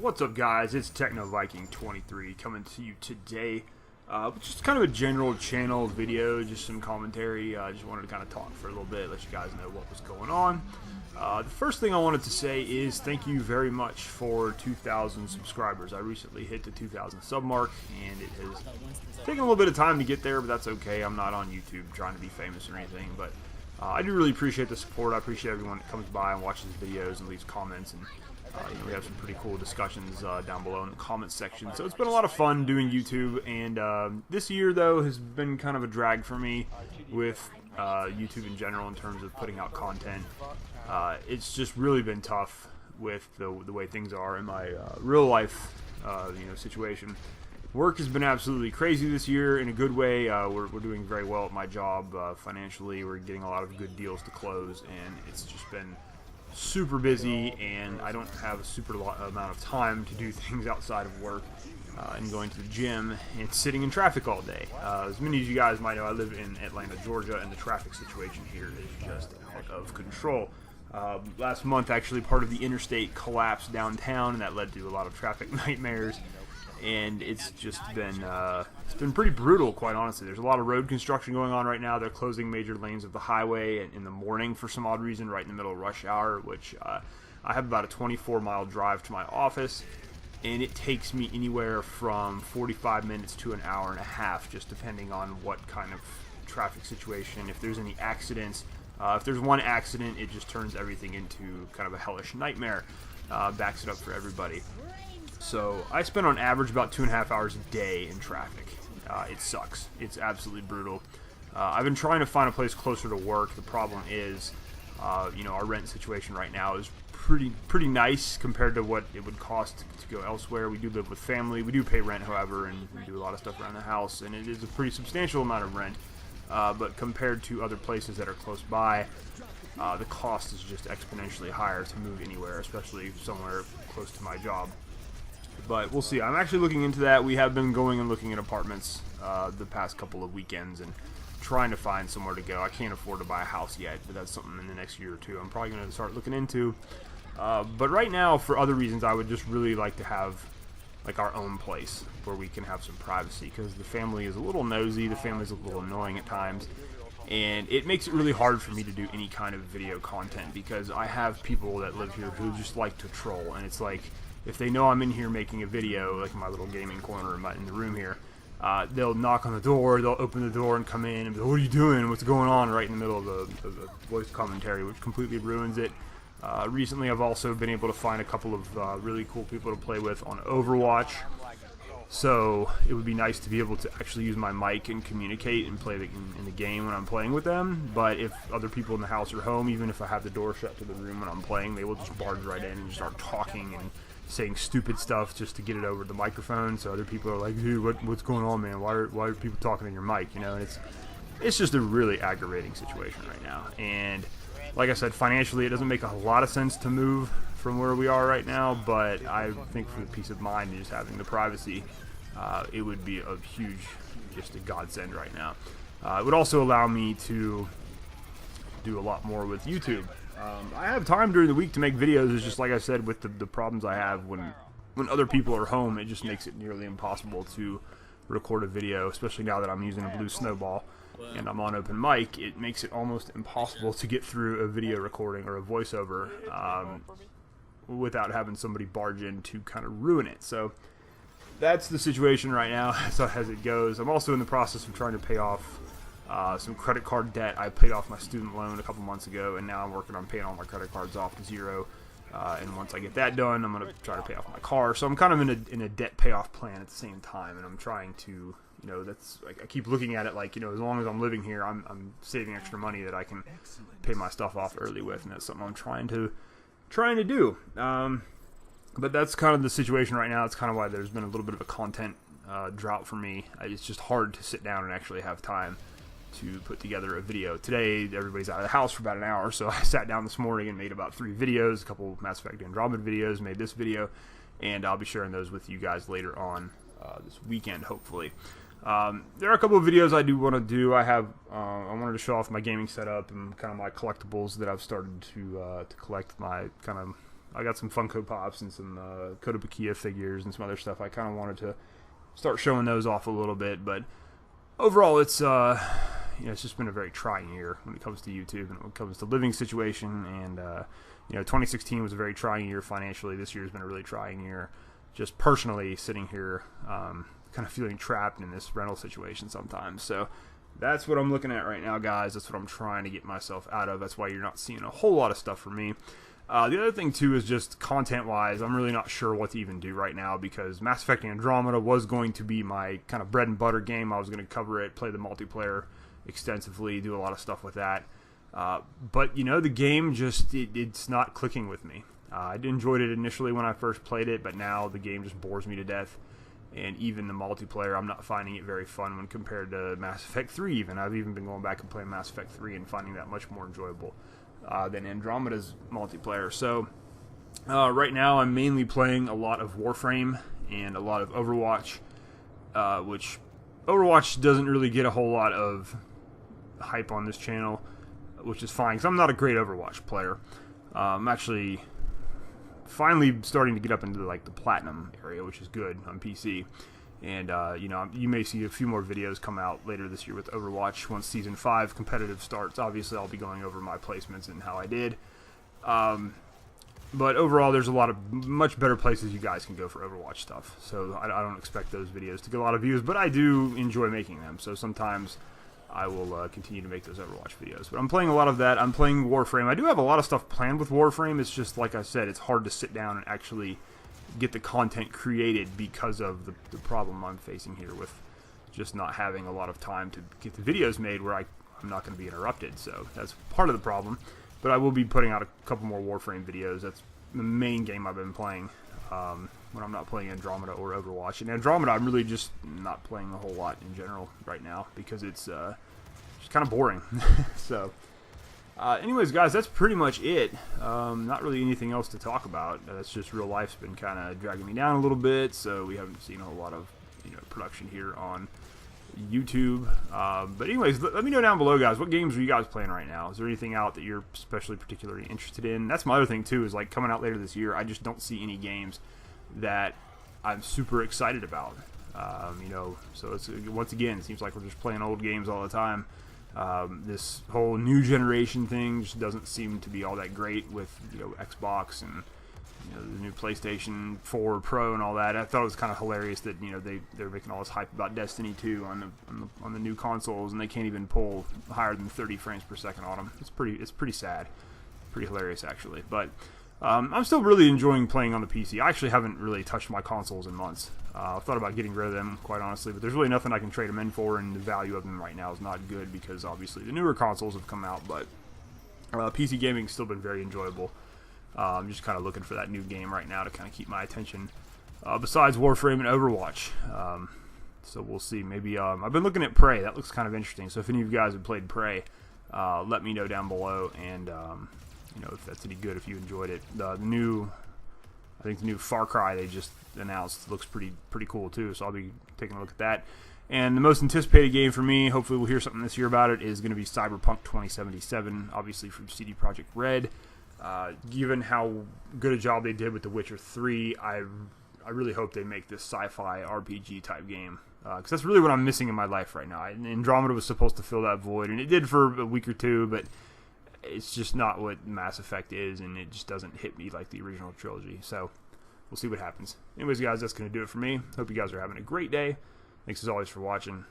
What's up, guys? It's Techno Viking 23 coming to you today. Just kind of a general channel video, just some commentary. I just wanted to kind of talk for a little bit, let you guys know what was going on. The first thing I wanted to say is thank you very much for 2,000 subscribers. I recently hit the 2,000 sub mark, and it has taken a little bit of time to get there, but that's okay. I'm not on YouTube trying to be famous or anything, but I do really appreciate the support. I appreciate everyone that comes by and watches videos and leaves comments, and we have some pretty cool discussions down below in the comments section. So it's been a lot of fun doing YouTube, and this year, though, has been kind of a drag for me with YouTube in general in terms of putting out content. It's just really been tough with the way things are in my real life situation. Work has been absolutely crazy this year in a good way. We're doing very well at my job financially. We're getting a lot of good deals to close, and it's just been super busy, and I don't have a super amount of time to do things outside of work and going to the gym and sitting in traffic all day. As many of you guys might know, I live in Atlanta, Georgia, and the traffic situation here is just out of control. Last month, actually, part of the interstate collapsed downtown, and that led to a lot of traffic nightmares. And it's just been pretty brutal, quite honestly. There's a lot of road construction going on right now. They're closing major lanes of the highway in the morning for some odd reason, right in the middle of rush hour, which I have about a 24-mile drive to my office, and it takes me anywhere from 45 minutes to an hour and a half, just depending on what kind of traffic situation, if there's any accidents. If there's one accident, it just turns everything into kind of a hellish nightmare, backs it up for everybody. So I spend on average about 2.5 hours a day in traffic. It sucks. It's absolutely brutal. I've been trying to find a place closer to work. The problem is, our rent situation right now is pretty nice compared to what it would cost to go elsewhere. We do live with family. We do pay rent, however, and we do a lot of stuff around the house, and it is a pretty substantial amount of rent. But compared to other places that are close by, the cost is just exponentially higher to move anywhere, especially somewhere close to my job. But we'll see. I'm actually looking into that. We have been going and looking at apartments the past couple of weekends and trying to find somewhere to go. I can't afford to buy a house yet, but that's something in the next year or two I'm probably going to start looking into. But right now, for other reasons, I would just really like to have like our own place where we can have some privacy, because the family is a little nosy, the family's a little annoying at times, and it makes it really hard for me to do any kind of video content because I have people that live here who just like to troll, and it's like, if they know I'm in here making a video, like in my little gaming corner in the room here, they'll knock on the door, they'll open the door and come in and be like, "What are you doing? What's going on?" right in the middle of the voice commentary, which completely ruins it. Recently, I've also been able to find a couple of really cool people to play with on Overwatch, so it would be nice to be able to actually use my mic and communicate and play in the game when I'm playing with them. But if other people in the house are home, even if I have the door shut to the room when I'm playing, they will just barge right in and start talking and saying stupid stuff just to get it over the microphone. So other people are like, "Dude, what's going on, man? Why are people talking in your mic?" And it's just a really aggravating situation right now. And like I said, financially, it doesn't make a lot of sense to move from where we are right now, but I think for the peace of mind and just having the privacy, it would be a huge, just a godsend right now. It would also allow me to do a lot more with YouTube. I have time during the week to make videos. It's just like I said, with the problems I have when other people are home, it just makes it nearly impossible to record a video, especially now that I'm using a blue snowball and I'm on open mic. It makes it almost impossible to get through a video recording or a voiceover without having somebody barge in to kind of ruin it. So that's the situation right now as it goes. I'm also in the process of trying to pay off some credit card debt. I paid off my student loan a couple months ago, and now I'm working on paying all my credit cards off to zero. And once I get that done, I'm going to try to pay off my car. So I'm kind of in a debt payoff plan at the same time, and I'm trying to, that's like, I keep looking at it like, as long as I'm living here, I'm saving extra money that I can pay my stuff off early with, and that's something I'm trying to do. But that's kind of the situation right now. It's kind of why there's been a little bit of a content drought for me. It's just hard to sit down and actually have time to put together a video. Today, everybody's out of the house for about an hour, so I sat down this morning and made about 3 videos, a couple Mass Effect Andromeda videos, made this video, and I'll be sharing those with you guys later on this weekend, hopefully. There are a couple of videos I do want to do. I wanted to show off my gaming setup and kind of my collectibles that I've started to collect, my kind of I got some Funko Pops and some Kotobukiya figures and some other stuff. I kind of wanted to start showing those off a little bit, but overall, it's it's just been a very trying year when it comes to YouTube and when it comes to living situation. And 2016 was a very trying year financially. This year's been a really trying year, just personally sitting here, kind of feeling trapped in this rental situation sometimes. So that's what I'm looking at right now, guys. That's what I'm trying to get myself out of. That's why you're not seeing a whole lot of stuff from me. The other thing, too, is just content-wise, I'm really not sure what to even do right now because Mass Effect Andromeda was going to be my kind of bread and butter game. I was going to cover it, play the multiplayer extensively, do a lot of stuff with that. But, the game just, it's not clicking with me. I enjoyed it initially when I first played it, but now the game just bores me to death. And even the multiplayer, I'm not finding it very fun when compared to Mass Effect 3 even. I've even been going back and playing Mass Effect 3 and finding that much more enjoyable than Andromeda's multiplayer. So right now I'm mainly playing a lot of Warframe and a lot of Overwatch, which Overwatch doesn't really get a whole lot of hype on this channel, which is fine because I'm not a great Overwatch player. I'm actually finally starting to get up into the platinum area, which is good on PC. And, you may see a few more videos come out later this year with Overwatch once Season 5 competitive starts. Obviously, I'll be going over my placements and how I did. But overall, there's a lot of much better places you guys can go for Overwatch stuff. So I don't expect those videos to get a lot of views, but I do enjoy making them. So sometimes I will continue to make those Overwatch videos. But I'm playing a lot of that. I'm playing Warframe. I do have a lot of stuff planned with Warframe. It's just, like I said, it's hard to sit down and actually get the content created because of the problem I'm facing here with just not having a lot of time to get the videos made where I'm not going to be interrupted. So that's part of the problem. But I will be putting out a couple more Warframe videos. That's the main game I've been playing when I'm not playing Andromeda or Overwatch. And Andromeda, I'm really just not playing a whole lot in general right now because it's just kind of boring. So anyways, guys, that's pretty much it. Not really anything else to talk about. That's just real life's been kind of dragging me down a little bit, so we haven't seen a whole lot of production here on YouTube. But anyways, let me know down below, guys. What games are you guys playing right now? Is there anything out that you're especially particularly interested in? That's my other thing too. Is coming out later this year, I just don't see any games that I'm super excited about. So it's once again, it seems like we're just playing old games all the time. This whole new generation thing just doesn't seem to be all that great with Xbox and the new PlayStation 4 Pro and all that. I thought it was kind of hilarious that they're making all this hype about Destiny 2 on the new consoles, and they can't even pull higher than 30 frames per second on them. It's pretty sad, pretty hilarious actually. But I'm still really enjoying playing on the PC. I actually haven't really touched my consoles in months. I've thought about getting rid of them, quite honestly, but there's really nothing I can trade them in for, and the value of them right now is not good because obviously the newer consoles have come out, but PC gaming's still been very enjoyable. I'm just kind of looking for that new game right now to kind of keep my attention, besides Warframe and Overwatch. So we'll see. Maybe I've been looking at Prey. That looks kind of interesting. So if any of you guys have played Prey, let me know down below, and if that's any good, if you enjoyed it. I think the new Far Cry they just announced looks pretty cool too, so I'll be taking a look at that. And the most anticipated game for me, hopefully we'll hear something this year about it, is going to be Cyberpunk 2077, obviously from CD Projekt Red. Given how good a job they did with The Witcher 3, I really hope they make this sci-fi RPG type game, because that's really what I'm missing in my life right now. Andromeda was supposed to fill that void, and it did for a week or two, but it's just not what Mass Effect is, and it just doesn't hit me like the original trilogy. So we'll see what happens. Anyways, guys, that's going to do it for me. Hope you guys are having a great day. Thanks as always for watching.